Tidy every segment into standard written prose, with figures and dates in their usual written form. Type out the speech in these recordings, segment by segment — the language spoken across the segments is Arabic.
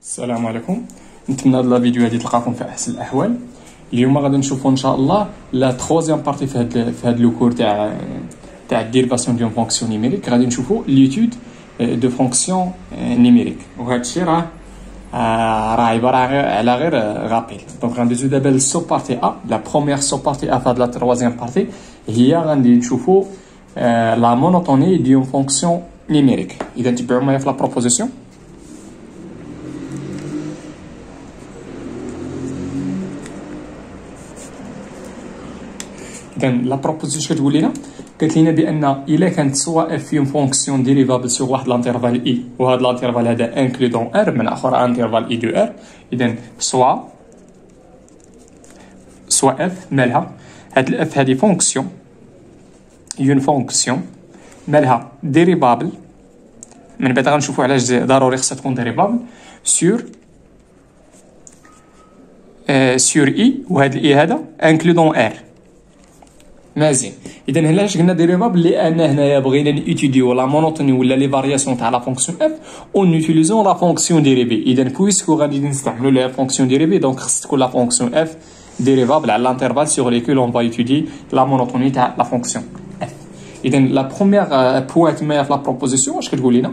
السلام عليكم. نتمنى هاد الفيديو هادي تلقاكم في احسن الاحوال. اليوم غادي نشوفوا ان شاء الله لا تروزيام بارتي في هاد لو كور تاع ديريفاسيون ديون فونكسيون نيميريك. غادي نشوفوا ليتود دو فونكسيون نيميريك، وهذا الشيء راه عباره على غير غابيل. دونك غندوزو دابا للسو بارتي ا. لا بروميير سو بارتي ا في هاد لا تروزيام بارتي هي غادي نشوفوا لا مونوتوني ديون فونكسيون نيميريك. اذا تبعوا معايا في لا بروبوزيسيون. إذا لا بروبوزيسيون كتقول لنا، قالت لنا بأن إلا كانت سوا اف اون فونكسيون ديريفابل سوغ واحد لانترفال اي، وهذا لانترفال هذا انكلودون ار من آخر انترفال اي دو ار، إذا سوا اف مالها هاد الاف هادي فونكسيون، اون فونكسيون مالها ديريفابل، من بعد غنشوفو علاش ضروري خصها تكون ديريفابل سور اي، وهاد الاي هذا انكلودون ار. مزيان. اذا علاش قلنا ديريفابل؟ لان هنايا بغينا نيتيديو لا مونوتوني ولا لي فارياسيون تاع لا فونكسيون اف اون يوتيليزون لا فونكسيون ديريفي. اذا بويسكو غادي نستعملوا لا فونكسيون ديريفي، دونك خص تكون لا فونكسيون اف ديريفابل على لانترفال سور ليكول اون فا يوتيدي لا مونوتوني تاع لا فونكسيون اف. اذا لا بروميير بوين تما في لا بروبوزيسيون واش كتقول لنا؟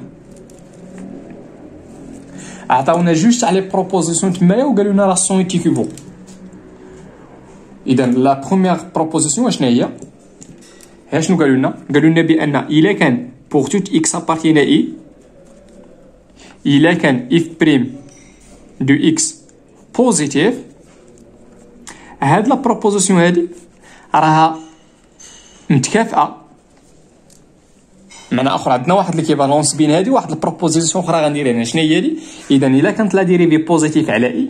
عطاونا جوج تاع لي بروبوزيسيون تمايا وقالوا لنا راه سون ايكيفو. إذا لا بروميير بروبوزيسيون شنو هي؟ ها شنو قالوا لنا؟ قالوا لنا بأن إلا كان بوغ توت إكس أبارتينا إي، إلا كان إف بريم دو إكس بوزيتيف، هاد لا بروبوزيسيون هادي راها متكافئة. معنى آخر عندنا واحد ليكيفالونس بين هادي وواحد البروبوزيسيون أخرى غندير هنا. شنو هي هادي؟ إذا إلا كانت لا ديريفي بوزيتيف على إي،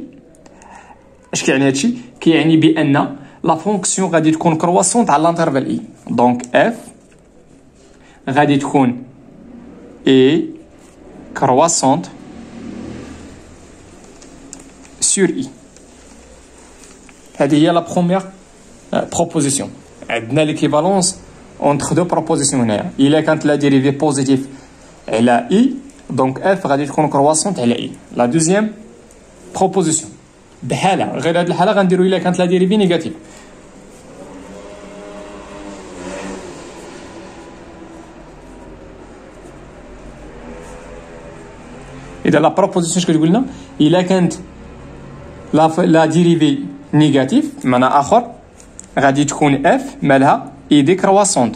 اش كيعني هادشي؟ كيعني بأن لا فونكسيون غادي تكون كرواسونت على لانترفال اي، دونك اف غادي تكون اي كرواسونت سور اي. هذه هي لا بروميير بروبوزيسيون. عندنا ليكيفالونس اونتر دو بروبوزيسيون هنايا. الا كانت لا ديريفي بوزيتيف على اي، دونك اف غادي تكون كرواسونت على اي. لا دوزيام بروبوزيسيون بحالة، غير هاد الحالة غنديرو إلا كانت لا ديريفي نيجاتيف. إذا لا بروبوزيسيون اش كتقول لنا؟ إلا كانت لا ديريفي نيجاتيف معنى آخر غادي تكون اف مالها اي دي كرواسونت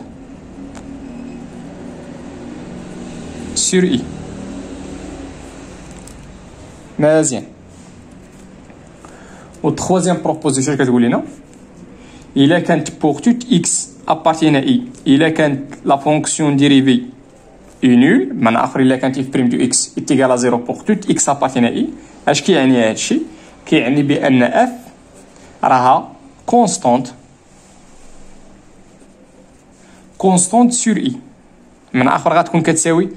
سور اي. مزيان. و troisième proposition كتقول لنا إلا كانت pour toute x appartient à i، إلا كانت la fonction dérivée est nulle، معنى آخر إلا كانت f prime de x est égal à 0 pour toute x appartient à i. اش كيعني هادشي؟ كيعني بأن f راها constante sur i، معنى آخر غتكون كتساوي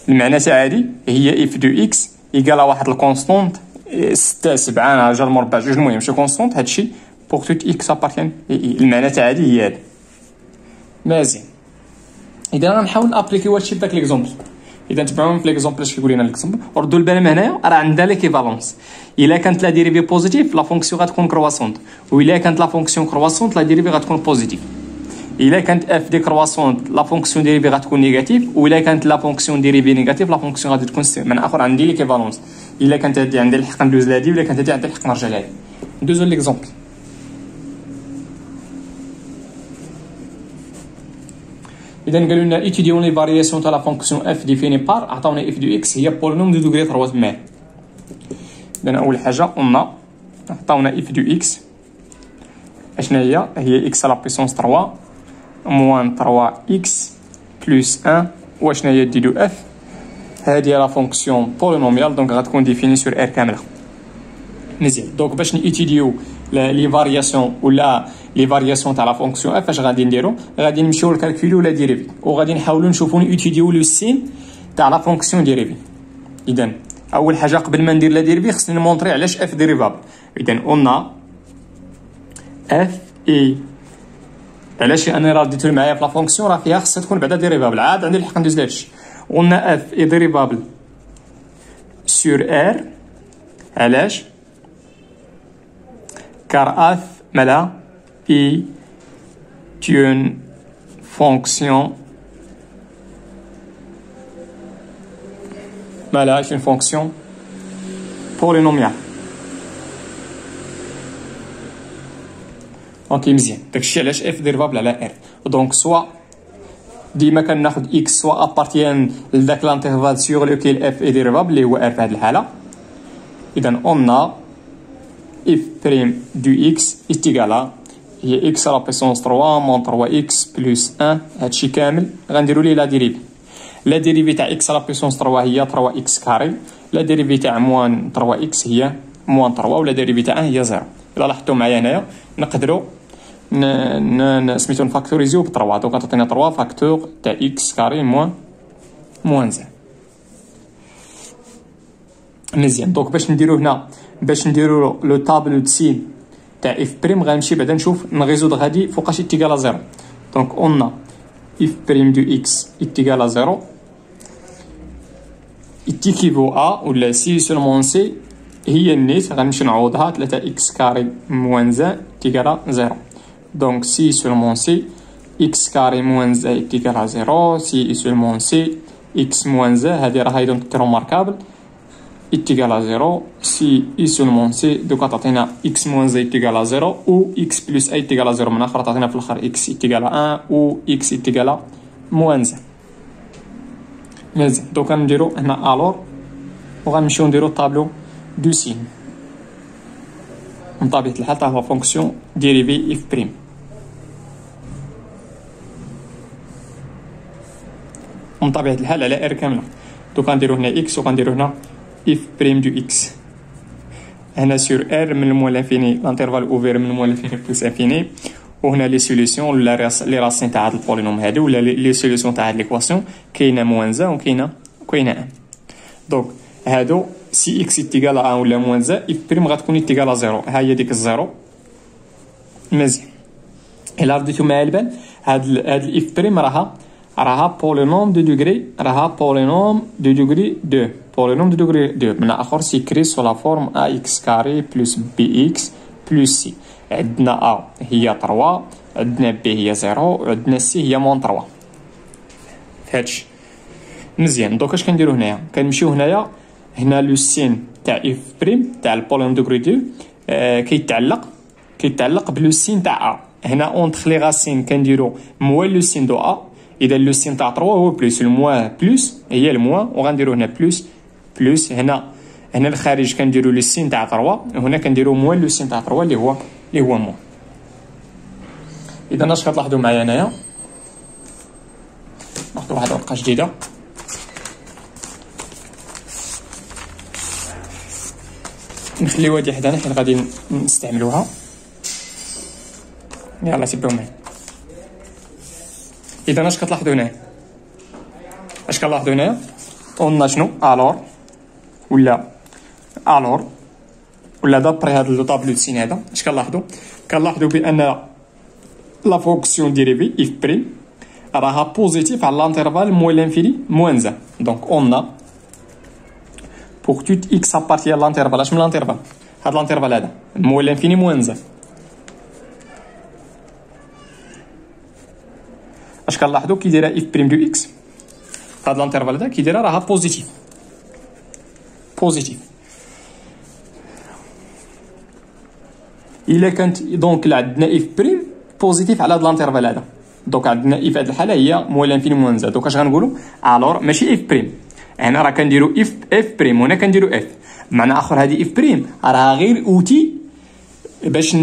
المعنى تاع هادي هي f de x égal à واحد الكونستونت 6 7 جر مربع جوج، المهم شي كونستونت. هادشي بوغ توت اكس ابارتيان اي. المعنى تاع هادي هي هادي. مزيان. اذا غنحاول نابليكيو هادشي بداك ليكزومبل. اذا تبعونا في ليكزومبل اش كيقول لنا ليكزومبل. ردوا البال هنايا راه عندها ليكيفالونس. الا كانت لا ديريفي بوزيتيف لا فونكسيون غتكون كرواسونت، والا كانت لا فونكسيون كرواسونت لا ديريفي غتكون بوزيتيف. الا كانت اف دي كرواسونت لا فونكسيون ديريفي غتكون نيجاتيف، والا كانت لا فونكسيون ديريفي نيجاتيف لا فونكسيون غادي تكون من اخر. عندي ليكيفالونس. الا كانت هادي عندي الحق ندوز لهادي، ولا كانت هادي عندي الحق نرجع لهادي. ندوزو ليكزومبل. اذا قالوا لنا ايتيديون لي فارياسيون تاع لا فونكسيون اف ديفيني بار، عطاونا اف دو اكس هي بولينوم دو دوغري 3 تمام. اذا اول حاجه قلنا عطاونا اف دو اكس اشنا هي اكس على بيسونس 3 موان 3 اكس بلس 1، واشنا هي دي دو اف. هادي لا فونكسيون بولينوميال، دونك غتكون ديفيني سور ار كامله. مزيان. دونك باش نيتيديو لي فارياسيون ولا لي فارياسيون تاع لا فونكسيون اف، اش غادي نديرو؟ غادي نمشيو للكالكوليو لا ديريفي، وغادي نحاولوا نشوفوا نيتيديو لو سين تاع لا فونكسيون ديريفي. اذا اول حاجه قبل ما ندير لا ديريفي خصني نمونطري علاش اف ديريفابل. اذا قلنا اف اي علاش انا راه ديتو معايا في لا فونكسيون راه فيها خصها تكون بعدا ديريفابل. عاد عندي الحق ندوز لهادشي. قلنا اف اي ديريفابل sur R. علاش؟ car f مالها est une fonction مالها est une fonction polynomiale. اوكي مزيان. داكشي علاش اف ديريفابل على ار. دونك سوا ديما كناخد اكس سوا ابارتيان لذاك لانترفال سيغ لوكيل اف اي ديريفابل اللي هو ار في هاد الحاله. اذا اون اف بريم دو اكس ايتيغالا هي اكس على بيسونس 3 مون 3 اكس بلس 1. هادشي كامل غنديرو ليه لا ديريفي. لا ديريفي تاع اكس على بيسونس 3 هي 3 اكس كاري. لا ديريفي تاع موان 3 اكس هي موان 3 ولا ديريفي تاع 1 هي 0. الا لاحظتوا معايا هنايا نقدروا سميتو نفاكتوريزيو ب 3. دونك تعطينا 3 فاكتور تاع اكس كاري موان 0. مزيان. دونك باش نديرو لو طابلو دو سين تاع اف بريم غنمشي بعدا نشوف نغيزود غادي فوقاش ايتيغال 0. دونك اون اف بريم دو اكس ايتيغال 0 ايتيكيفو ا ولا سي سولمون سي هي النيت غنمشي نعوضها 3 اكس كاري موان 0 ايتيغال 0. دونك سي سولمون سي اكس كاري موان 0 ايتيغال 0 سي سولمون سي اكس موان 0 هادي راهي دونك ريماركابل ايتيغال 0 سي اي سولمون سي. دوكا تعطينا اكس موان 0 ايتيغال 0 و اكس بلس اي ايتيغال 0 من اخر تعطينا في الاخر اكس ايتيغال 1 و اكس ايتيغال موان 0. مزيان. دوكا نديرو هنا الور وغنمشيو نديرو طابلو دو سين. من طبيعة الحال تاع فونكسيون ديريفي اف بريم. من طبيعة الحال على ار كاملة. دوكا نديرو هنا اكس وغنديرو هنا اف بريم دو اكس. هنا سور ار من الموان لانفيني لانترفال اوفير من الموان لانفيني بلس انفيني. وهنا لي سوليسيون ولا لي راسين تاع هاد البولينوم هادو ولا لي سوليسيون تاع هاد ليكواسيون كاينه موان 1 وكاينه 1. دونك هادو سي اكس ايتيغال 1 ولا موان 1 اف بريم غتكون ايتيغال 0. ها هي ديك الزيرو. مزيان. الا رديتو معايا البال هاد الاف بريم راها بولينوم دو دوغري. راها بولينوم دو دوغري 2. بولينوم دو دوغري 2 من اخر سيكري سو لا فورم ا اكس كاري بلس بي اكس بلس سي. عندنا ا هي 3 عندنا بي هي 0 وعندنا سي هي مون 3. هادشي مزيان. دوك اش كنديرو هنايا؟ كنمشيو هنا لو سين تاع اف بريم تاع البولينوم دوغري 2 كيتعلق بلو سين تاع ا. هنا اونتر لي راسين كنديرو موان لو سين دو ا. اذا لو سين تاع 3 هو بلس الموان بلس هي الموان وغنديرو هنا بلس هنا الخارج كنديرو لو سين تاع 3 وهنا كنديرو موان لو سين تاع 3 اللي هو موان. اذا اش كتلاحظوا معايا هنايا ناخذ واحد ورقه جديده نخليوها دي حدانا حيت غادي نستعملوها. يلا سيبوها معايا. اذا اش كتلاحظوا هنايا؟ قلنا شنو الور ولا دابري هذا لو طابلو دو سين هذا اش كنلاحظوا بان لا فونكسيون ديريفي اف بريم راها بوزيتيف على لانترفال موان لانفيني موان 1. دونك اون pour tout x appartient à l'intervalle. اش من الانترفال؟ هاد الانترفال هذا موان لانفيني موان 1. اش كنلاحظوا كي دايره اف بريم دو اكس هاد الانترفال هذا كي دايره راها بوزيتيف. الا كانت دونك عندنا اف بريم بوزيتيف على هاد الانترفال هذا. دونك عندنا اف هاد الحاله هي موان لانفيني موان 1. دونك اش غنقولوا؟ الور ماشي اف بريم. هنا راه كنديرو اف بريم وهنا كنديرو اف. بمعنى اخر هذه اف بريم راها غير اوتي باش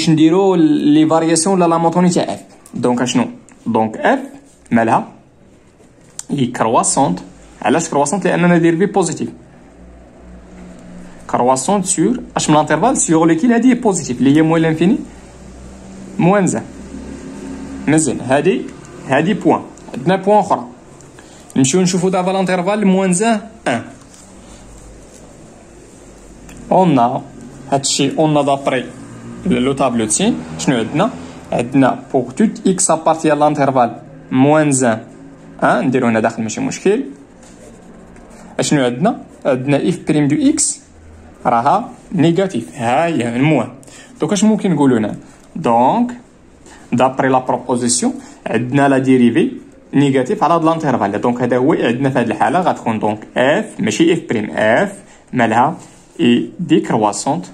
نديرو لي فارياسيون ولا لا مونطوني تاع اف. دونك اشنو؟ دونك اف مالها هي كرواسونت. علاش كرواسونت؟ لاننا دير في بوزيتيف. كرواسونت سور اش من الانترفال سيغ ليكيل هذه بوزيتيف اللي هي موان لانفيني موان 1. مزيان. هذه بوان. عندنا بوان اخرى نمشيو نشوفو دابا لانترفال موان 1. اون هادشي اون دابري لو طابلو تسين شنو عندنا بوغ توت اكس ابارتي لانترفال موان 1 نديرو هنا داخل ماشي مشكل. اشنو عندنا؟ عندنا اف بريم دو اكس راها نيجاتيف، ها هي المهم. دونك اش ممكن نقولوا هنا؟ دونك دابري لا بروبوزيسيون عندنا لا ديريفي نيجاتيف على هاد لانترفال، دونك هذا هو عندنا في هاد الحاله غتكون دونك اف ماشي اف بريم، اف مالها اي ديكرواسونت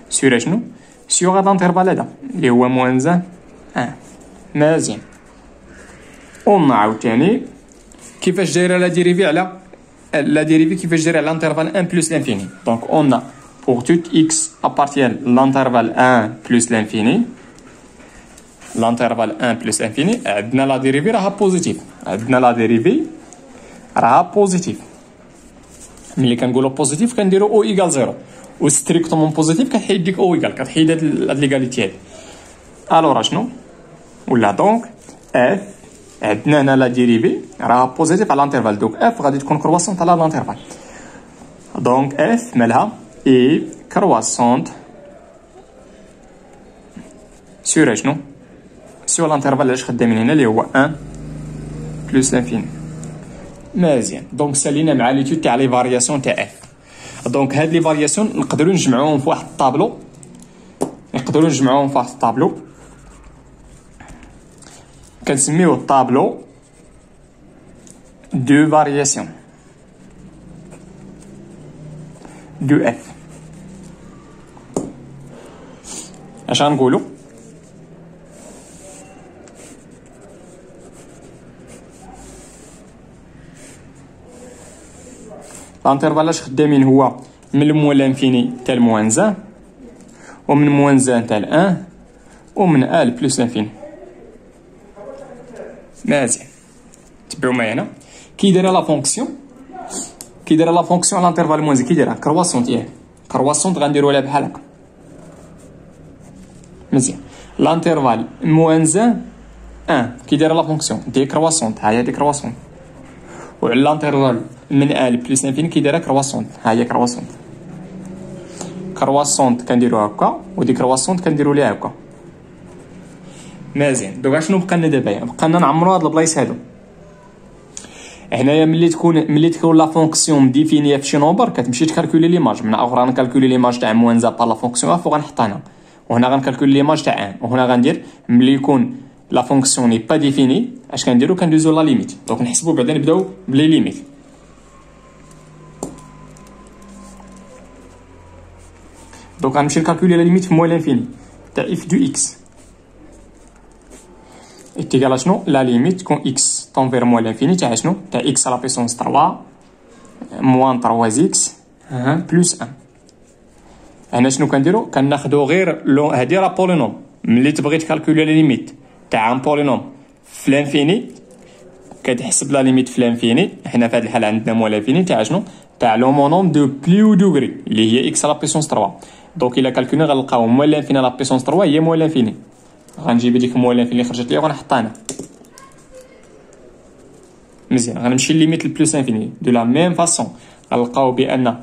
سور شنو؟ سور هاد لانترفال هذا اللي هو موان 1. مزيان. قلنا عاوتاني كيفاش دايره لا ديريفي على لا ديريفي كيفاش دايره على لانترفال 1 بلس لانفيني. دونك قلنا pour toute x appartient l'intervalle 1 plus l'infini، l'intervalle 1 plus l'infini عندنا لا ديريفي راها بوزيتيف، عندنا لا ديريفي راها بوزيتيف. ملي كنقولوا بوزيتيف كنديروا او ايكال 0، و ستريكتومون بوزيتيف كتحيد ديك او ايكال، كتحيد هاد ليغاليتي هادي. الوغ شنو ولا دونك اف عندنا هنا لا ديريفي راها بوزيتيف على الانترفال، دونك اف غادي تكون كرواسونت على الانترفال. دونك اف مالها اي كرواسونت سور شنو؟ سور الانترفال اللي خدامين هنا اللي هو 1 بلس لانفيني. مزيان. دونك سالينا مع ليتود تاع لي فارياسيون تاع اف. دونك هاد لي فارياسيون نقدروا نجمعوهم في واحد الطابلو، كنسميوه الطابلو دو فارياسيون دو اف. اش غنقولوا؟ الانترفال اش خدامين هو من الموان لانفيني تاع الموان زان، ومن موان زان تاع الان، ومن ال بلس لانفيني. مزيان. تبعوا معايا هنا كي دايره لا فونكسيون، على الانترفال موان زان كي دايره كرواسونت، كرواسونت غنديروا لها بحال هكا. مزيان. الانترفال موان زان 1 كي دايره لا فونكسيون دي كرواسونت، ها هي دي كرواسونت. وعلى الانترفال من ال بلس انفيني كي دايره كرواسونت، ها هي كرواسونت كنديروا هكا، ودي كرواسونت كنديروا ليها هكا. مزيان. دوكا شنو بقى لنا دابا؟ بقى لنا نعمروا هاد البلايص هادو. هنايا ملي تكون لا فونكسيون مديفينيه في شي نومبر كتمشي تكالكولي ليماج، من اخرى نكالكولي ليماج تاع موان زا بار لا فونكسيون اف وغنحطها هنا، وهنا غنكالكولي ليماج تاع ان، وهنا غندير ملي يكون لا فونكسيون ني با ديفيني اش كنديرو؟ كندوزو لا ليميت. دونك نحسبو بعدا نبداو بلي ليميت. دونك غنمشي نكالكولي لا ليميت في موان لانفيني تاع اف دو اكس اتيكال شنو؟ لا ليميت تكون اكس طون فير موان لانفيني تاع شنو؟ تاع اكس على بيسونس 3 موان 3 اكس بلس 1. هنا شنو كنديرو؟ كناخدو غير هادي راه بولينوم. ملي تبغي تكالكولي لا ليميت تاع ان بولينوم في لانفيني كتحسب لا ليميت في لانفيني. حنا في هاد الحاله عندنا موان لانفيني تاع شنو؟ تاع لومونوم دو بليو دوغري اللي هي اكس على بيسونس 3. دونك الا كالكولي غنلقاو موان لانفيني على بيسونس 3 هي موان لانفيني. غنجيب هذيك موان لانفيني اللي خرجت ليا وغنحطها هنا. مزيان. غنمشي ليميت البلس انفيني دو لا ميم فاسون. غنلقاو بان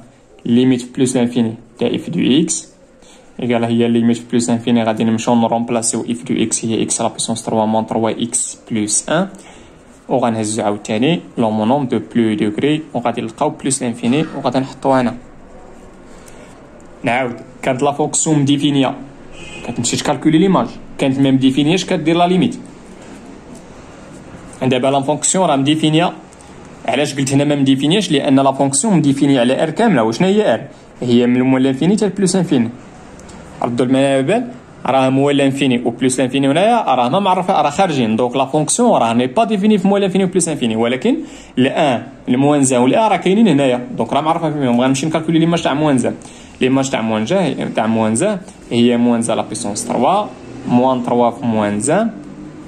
ليميت بلس انفيني تاع اف دو اكس ايكال هي ليميت بلس انفيني. غادي نمشيو نرومبلاسيو اف دو اكس هي اكس على بيسونس 3 موان 3 اكس بلس 1، وغنهزو عاوتاني لومونوم دو بلو دوغري وغادي نلقاو بلس انفيني وغادي نحطوها هنا. نعاود كانت لا فونكسيون مديفينيه كتمشي تكالكولي ليماج، كانت ميم ديفينياش كدير لا ليميت. دابا لا فونكسيون راه مديفينيه. علاش قلت هنا ما مديفينياش؟ لان لا فونكسيون مديفينيه على ار كامله. وشنا هي ار؟ هي من الموان لانفيني حتى بلس انفيني. ردوا المعنى بال راه موان لانفيني و بلس انفيني هنايا راه ما معرفه، راه خارجين. دونك لا فونكسيون راه ني با ديفيني في موان لانفيني و بلس انفيني، ولكن الان الموان زان والار راه كاينين هنايا. دونك راه معرفه فيهم. غنمشي نكالكولي ليماج تاع موان زان. ليماج تاع موان زان هي موان زان لا بيسونس 3 موان 3 في موان زان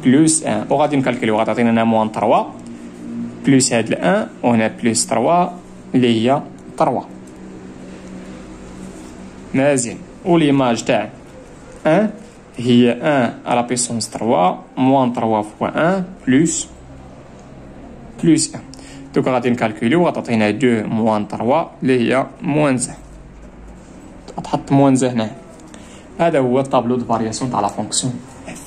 بلس 1، وغادي نكالكوليو غادي تعطينا هنا موان 3 بلس هاد ال 1 وهنا بلس 3 اللي هي 3. مزيان. وليماج تاع 1 هي 1 على بيسونس 3 موان 3 فوا 1 بلس 1. دوك غادي نكالكوليو غتعطينا 2 موان 3 اللي هي موان زان. تحط موان زان هنا. هذا هو الطابلو دو فارياسيون تاع لا فونكسيون اف.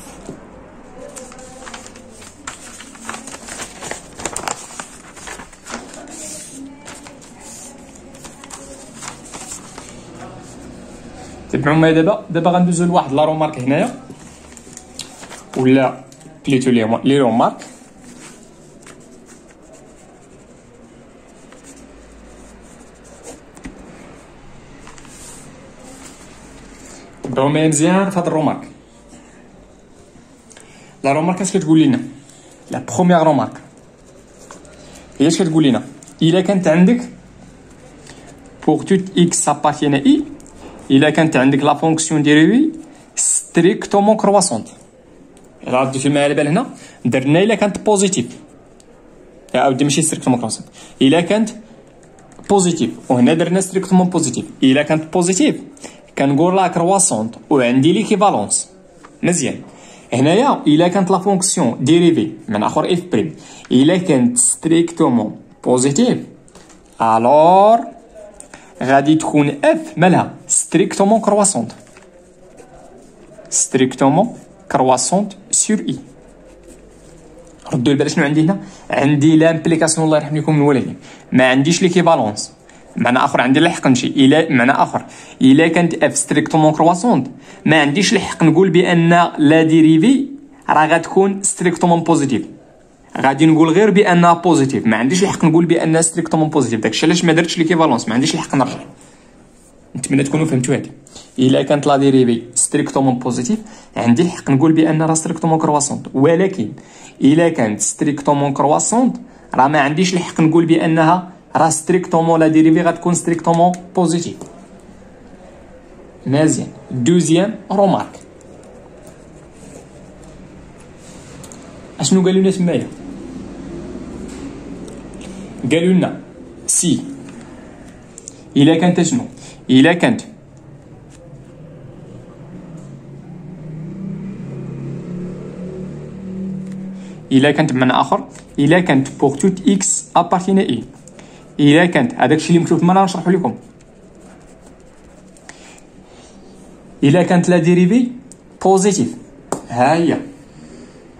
تبعوا معايا دابا غندوزو لواحد لا رومارك هنايا ولا بليتو لي رومارك. تبعوا معايا مزيان في هاد الرومارك. لا رومارك اش كتقول لنا؟ لا بروميير رومارك هي اش كتقول لنا؟ الا كانت عندك pour toute x appartient à i، الا كانت عندك لا فونكسيون ديريفي ستريكتومون كرواسونت. الا رديتو معايا على بال هنا درنا الا كانت بوزيتيف، عاودي ماشي ستريكتومون كرواسونت، الا كانت بوزيتيف، وهنا درنا ستريكتومون بوزيتيف. الا كانت بوزيتيف كنقول لا كرواسونت وعندي ليكيفالونس. مزيان. هنايا الا كانت لا فونكسيون ديريفي من اخر اف بريم الا كانت ستريكتومون بوزيتيف، الور غادي تكون اف مالها ستريكتومون كرواسونت، ستريكتومون كرواسونت سور اي. ردوا البال شنو عندي هنا؟ عندي لامبليكاسيون الله يرحم لكم الوالدين، ما عنديش ليكيفالونس. معنى اخر عندي الحق نمشي الى معنى اخر الا كانت اف ستريكتومون كرواسونت ما عنديش الحق نقول بان لا ديريفي راه غتكون ستريكتومون بوزيتيف، غادي نقول غير بانها بوزيتيف، ما عنديش الحق نقول بانها ستريكتومون بوزيتيف. داكشي علاش ما درتش ليكيفالونس، ما عنديش الحق نرجع. نتمنى تكونوا فهمتوا هادي. الا كانت لا ديريفي ستريكتومون بوزيتيف عندي الحق نقول بان راه ستريكتومون كرواسونت، ولكن الا كانت ستريكتومون كرواسونت راه ما عنديش الحق نقول بانها راه ستريكتومون لا ديريفي غتكون ستريكتومون بوزيتيف. مزيان. دوزيام رومارك اشنو قالوا لنا تمايا؟ قالوا لنا سي الا كانت شنو؟ الا كانت بمعنى اخر الا كانت بوغ توت اكس ابارتينا اي، الا كانت هذاك الشيء اللي مكتوب تما راه نشرحو لكم. الا كانت لا ديريفي بوزيتيف، ها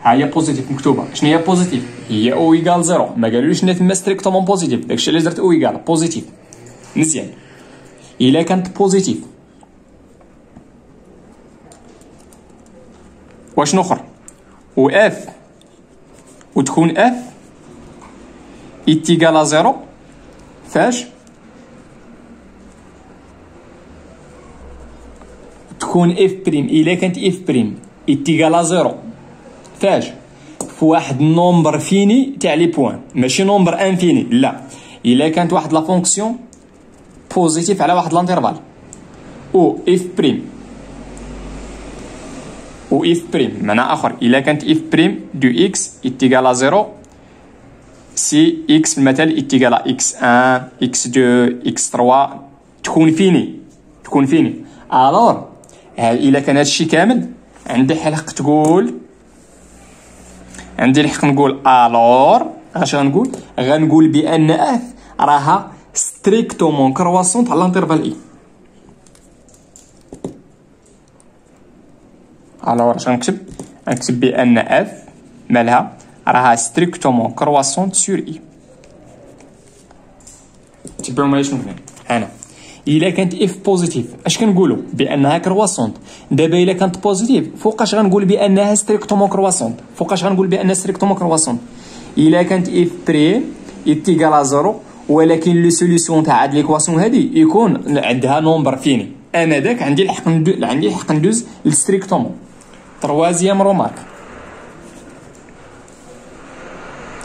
هي بوزيتيف مكتوبه. شنو هي بوزيتيف؟ هي او ايكال زيرو. ما قالوليش هنا تما ستريكتومون بوزيتيف، داكشي علاش درت او ايكال بوزيتيف. مزيان. الا كانت بوزيتيف واشنو اخر؟ و اف وتكون اف ايتيكال زيرو فاش تكون اف بريم. الا كانت اف بريم ايتيكال زيرو فاش؟ في واحد نومبر فيني تاع لي بوين، ماشي نومبر انفيني، لا. الا كانت واحد لا فونكسيون بوزيتيف على واحد لانترفال او اف بريم معنى اخر الا كانت اف بريم دو اكس ايتيكال زيرو سي اكس في المثال ايتيكال اكس 1 اكس 2 اكس 3 تكون فيني الور الا كان هادشي كامل عندي الحق نقول الور اش غنقول بان اف راها ستريكتومون كرواسونت على لانترفال اي. الور اش غنكتب بان اف مالها راها ستريكتومون كرواسونت سور اي. تبعوا معايا شنو هنا الا كانت اف بوزيتيف اش كنقولوا؟ بانها كرواسونت. دابا الا كانت بوزيتيف فوقاش غنقول بانها ستريكتومون كرواسونت؟ الا كانت اف بريم ايتيكال زيرو ولكن لو سوليسيون تاع هاد ليكواسيون هادي يكون عندها نومبر فيني، انا داك عندي الحق ندوز للستريكتومون. تروازيام رومارك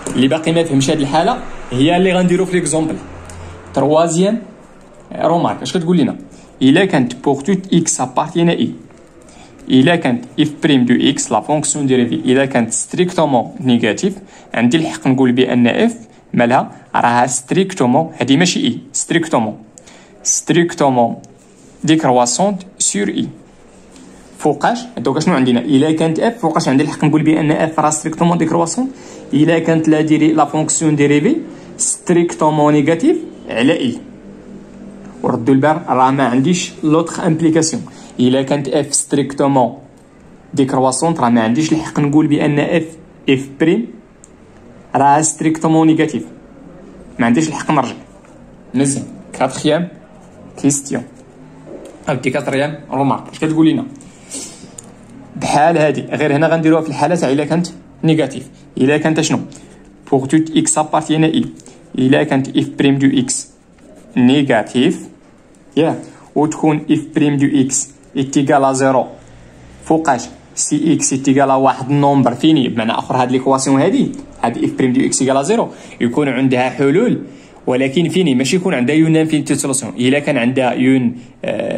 اللي باقي ما فهمش هاد الحاله هي اللي غنديرو في ليكزومبل. تروازيام رومارك اش كتقول لنا؟ الا كانت بوغ توت اكس ابارتين اي، الا كانت اف بريم دو اكس لا فونكسيون ديريفي الا كانت ستريكتومون نيجاتيف عندي الحق نقول بان اف مالها راها ستريكتومون، هادي ماشي اي، ستريكتومون ديكرواسونت سور اي. فوقاش دوكا شنو عندنا؟ الا كانت اف فوقاش عندي الحق نقول بان اف راه ستريكتومون ديكرواسونت؟ الا كانت لا فونكسيون ديريفي ستريكتومون نيجاتيف على اي. وردوا البال راه ما عنديش لوطخ امبليكاسيون. الا كانت اف ستريكتومون ديكرواسونت راه ما عنديش الحق نقول بان اف بريم راه ستريكتومون نيجاتيف، ما عنديش الحق نرجع. مزيان. 4 كيستيون عاودتي كاتريام رومارك اش كتقول لنا بحال هادي، غير هنا غنديروها في الحاله تاع الا كانت نيجاتيف. الا كانت شنو pour tout x appartient à i، الا كانت اف بريم دو اكس نيجاتيف ياك وتكون اف بريم دو اكس اتيكال زيرو فوقاش سي اكس اتيكال واحد النومبر فيني، بمعنى اخر هاد ليكواسيون هادي هاد اف بريم دو اكس ايكال زيرو يكون عندها حلول ولكن فيني، ماشي يكون عندها يون انفينيتي سوليسيون. الا كان عندها يون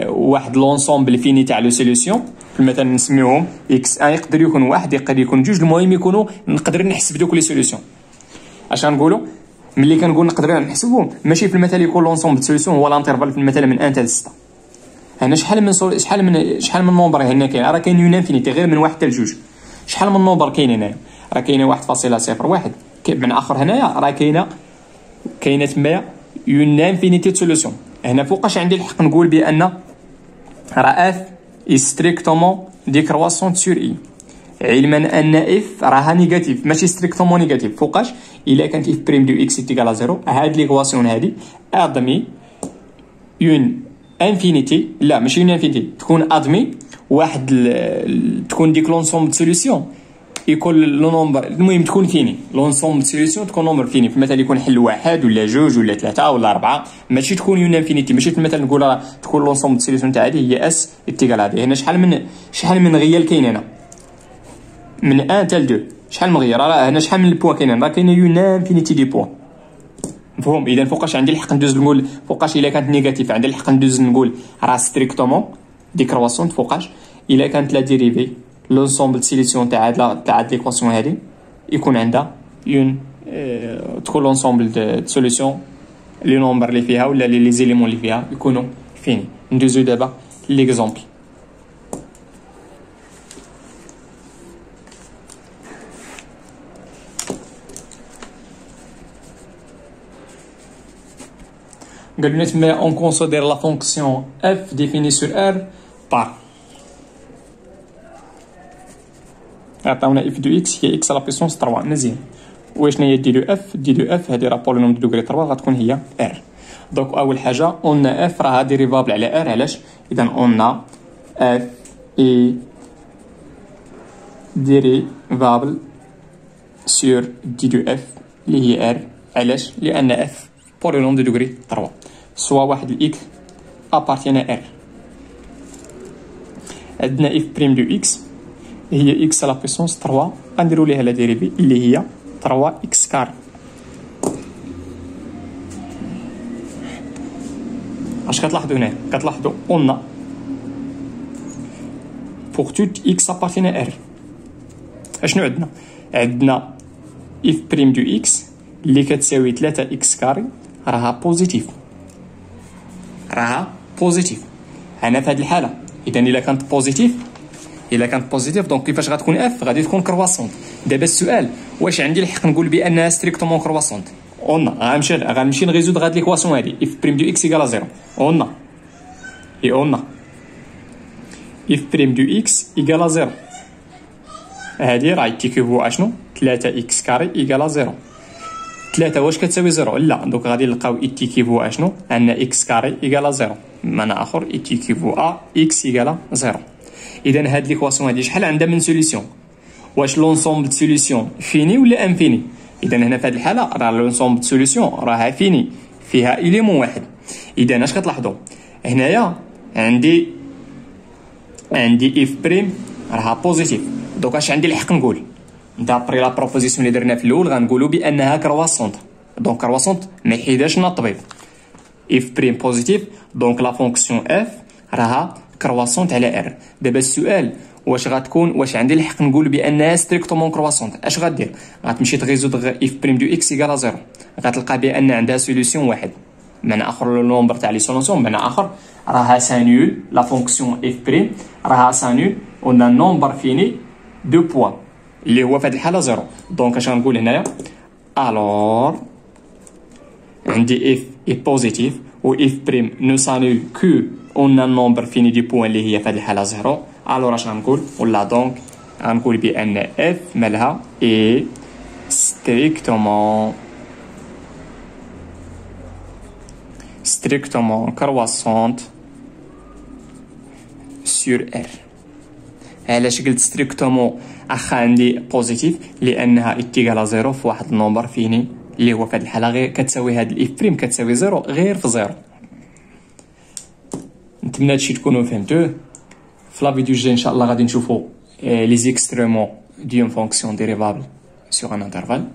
واحد لونسومبل فيني تاع لو سوليسيون مثلا نسميوهم اكس ان، يقدر يكون واحد يقدر يكون جوج، المهم يكونوا نقدر نحسب دوك لي سوليسيون. اش غنقولوا ملي كنقول نقدر نحسبهم ماشي في المثال يكون لونسومبل سوليسيون هو الانترفال في المثال من 1 حتى 6. هنا شحال من نومبر هنا كاين؟ راه كاين يون انفينيتي غير من 1 حتى 2. شحال من نومبر كاين هنايا؟ راه كاينه 1.01. بمعنى اخر هنايا راه كاينه تمايا يون انفينيتي سوليسيون. هنا فوقاش عندي الحق نقول بان راه اف ستريكتومون ديكرواسون سور اي، علما ان اف راها نيجاتيف ماشي ستريكتومون نيجاتيف. فوقاش الا كانت اف بريم دو اكس ايكال زيرو، هاد ليكواسيون هادي ادمي يون انفينيتي، لا ماشي يون انفينيتي، تكون ادمي واحد تكون ديك لونسومبل سوليسيون يكون لو نومبر، المهم تكون فيني لونسومبل سوليسيون تكون نومبر فيني. في المثال يكون حل واحد ولا جوج ولا ثلاثه ولا اربعه، ماشي تكون يون انفينيتي. ماشي في المثال نقول راه تكون لونسومبل سوليسيون تاع هذه هي اس ايكال هذه. هنا شحال من غيال كاين هنا من 1 حتى 2؟ شحال من غير؟ راه هنا شحال من البوا كاين؟ راه كاينه يون انفينيتي دي بوا. مفهوم؟ اذا فوقاش عندي الحق ندوز نقول فوقاش الا كانت نيجاتيف عندي الحق ندوز نقول راه ستريكتومون ديكرواسون. فوقاش الا كانت لا ديريفي لونسومبل سيليسيون تاع هاد ليكواسيون هادي يكون عندها يون تكون لونسومبل دو سوليسيون لي نومبر اللي فيها ولا لي زيليمون اللي فيها يكونوا فيني. ندوزو دابا ليكزامبل. قال لنا تما اون كونسيدير لا فونكسيون اف ديفيني سور ار بار، عطاونا اف دو اكس هي اكس لا بيسونس 3. مزيان. وشنو هي دي دو اف؟ دي دو اف هذه راه بولينوم دو دوغري 3 غتكون هي ار. دونك اول حاجه اون اف راها ديريفابل على ار. علاش؟ اذا اون اف اي ديريفابل سور دي دو اف اللي هي ار. علاش؟ لان اف بولينوم دو دوغري 3 سوا واحد الاكس ابارتينا ار. عندنا اف بريم دو اكس هي اكس لا بيسونس 3 غنديروا ليها لا ديريفي اللي هي 3 اكس كاري. اش كتلاحظوا هنا؟ كتلاحظوا اون بوغ توت اكس ابارتينا ار اشنو عندنا؟ عندنا اف بريم دو اكس اللي كتساوي 3 اكس كاري راها بوزيتيف، راها بوزيتيف هنا في هذه الحاله. اذا الا كانت بوزيتيف دونك كيفاش غتكون اف؟ غادي تكون كرواسونت. دابا السؤال واش عندي الحق نقول بانها ستريكتومون كرواسونت؟ غنمشي نغيزود هاد ليكواسيون هادي اف بريم دو اكس ايكال زيرو. اف بريم دو اكس ايكال زيرو هادي راه تيكيفو اشنو 3 اكس كاري ايكال زيرو. 3 واش كتساوي زيرو؟ لا. دونك غادي نلقاو تيكيفو اشنو ان اكس كاري ايكال زيرو، بمعنى اخر تيكيفو ا اكس ايكال زيرو. اذا هاد ليكواسيون هادي شحال عندها من سوليسيون؟ واش لونسومبل سوليسيون فيني ولا انفيني؟ اذا هنا في هذه الحاله راه لونسومبل سوليسيون راها فيني فيها اليمون واحد. اذا اش كتلاحظوا هنايا عندي اف بريم راها بوزيتيف. دونك اش عندي الحق نقول؟ دابري لا بروبوزيسيون اللي درنا في الاول غنقولوا بانها كرواسونت. دونك كرواسونت ما يحيدهاش لنا الطبيب. اف بريم بوزيتيف دونك لا فونكسيون اف راها كرواسونت على ار. دابا السؤال واش عندي الحق نقول بانها ستريكتومون كرواسونت؟ اش غدير؟ غتمشي تغيزود اف بريم دو اكس ايكال زيرو، غتلقى بان عندها سوليسيون واحد. بمعنى اخر لو نومبر تاع لي سوليسيون بمعنى اخر راها سانول لا فونكسيون اف بريم راها سانول اون ان نومبر فيني دو بوان اللي هو في هذه الحاله زيرو. دونك اش غنقول هنايا؟ الور عندي اف اي بوزيتيف و اف بريم نو سانول كو اون ان نومبر فيني دي بوان اللي هي في هذه الحاله زيرو. الور اش غنقول؟ ولا دونك غنقول بان اف مالها اي ستريكتومون كرواسونت sur r. علاش قلت ستريكتومون اخا عندي بوزيتيف؟ لانها اتيكال زيرو في واحد النومبر فيني اللي هو في هذه الحاله غير كتساوي هاد الاف بريم كتساوي زيرو غير في زيرو. نتمنى هادشي تكونوا فهمتوه. في لا فيديو الجاي ان شاء الله غادي نشوفوا لي زيكستريمون ديون فونكسيون ديريفابل سور ان انترفال.